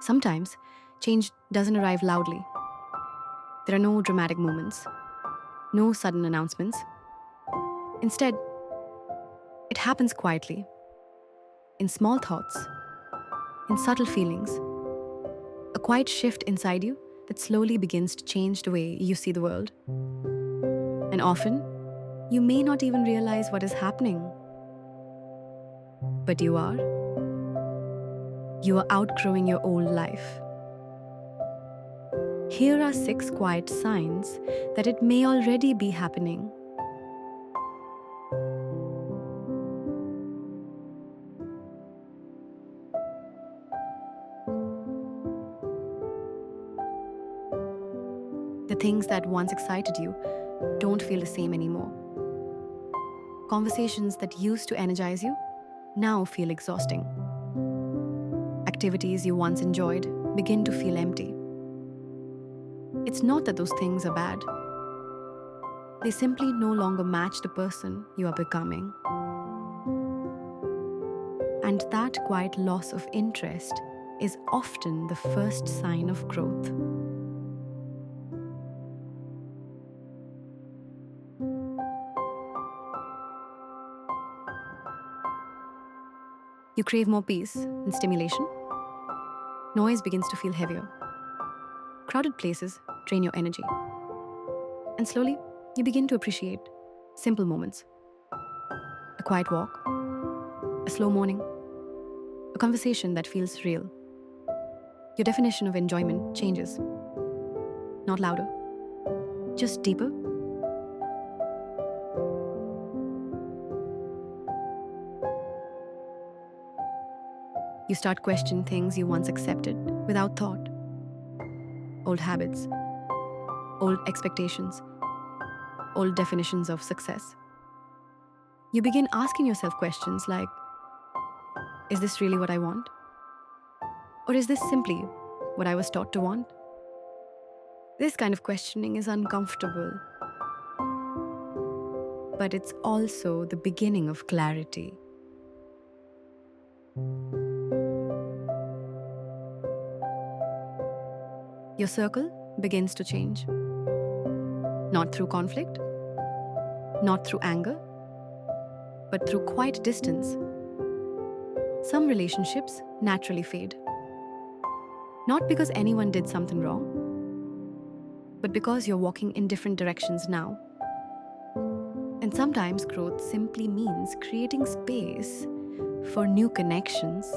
Sometimes, change doesn't arrive loudly. There are no dramatic moments, no sudden announcements. Instead, it happens quietly, in small thoughts, in subtle feelings, a quiet shift inside you that slowly begins to change the way you see the world. And often, you may not even realize what is happening, but you are. You are outgrowing your old life. Here are 6 quiet signs that it may already be happening. The things that once excited you don't feel the same anymore. Conversations that used to energize you now feel exhausting. Activities you once enjoyed begin to feel empty. It's not that those things are bad. They simply no longer match the person you are becoming. And that quiet loss of interest is often the first sign of growth. You crave more peace and stimulation. Noise begins to feel heavier. Crowded places drain your energy. And slowly, you begin to appreciate simple moments. A quiet walk, a slow morning, a conversation that feels real. Your definition of enjoyment changes. Not louder, just deeper. You start questioning things you once accepted without thought. Old habits, old expectations, old definitions of success. You begin asking yourself questions like, is this really what I want? Or is this simply what I was taught to want? This kind of questioning is uncomfortable, but it's also the beginning of clarity. Your circle begins to change. Not through conflict, not through anger, but through quiet distance. Some relationships naturally fade. Not because anyone did something wrong, but because you're walking in different directions now. And sometimes growth simply means creating space for new connections.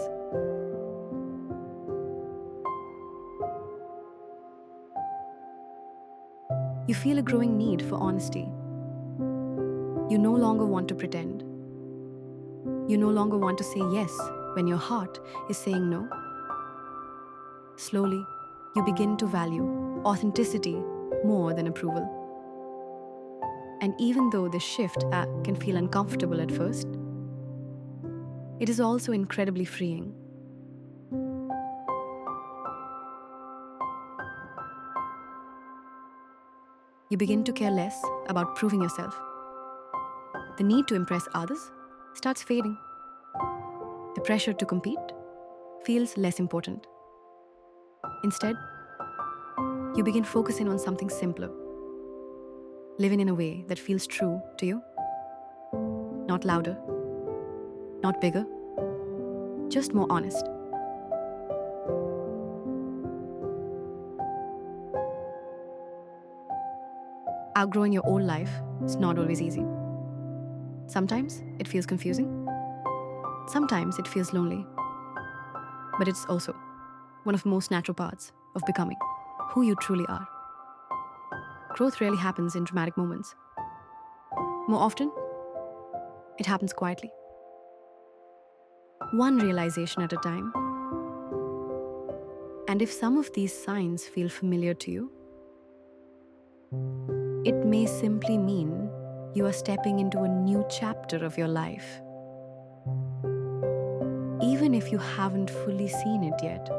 You feel a growing need for honesty. You no longer want to pretend. You no longer want to say yes when your heart is saying no. Slowly, you begin to value authenticity more than approval. And even though this shift can feel uncomfortable at first, it is also incredibly freeing. You begin to care less about proving yourself. The need to impress others starts fading. The pressure to compete feels less important. Instead, you begin focusing on something simpler, living in a way that feels true to you. Not louder, not bigger, just more honest. Outgrowing your old life is not always easy. Sometimes it feels confusing. Sometimes it feels lonely. But it's also one of the most natural parts of becoming who you truly are. Growth rarely happens in dramatic moments. More often, it happens quietly. One realization at a time. And if some of these signs feel familiar to you, it may simply mean you are stepping into a new chapter of your life. Even if you haven't fully seen it yet.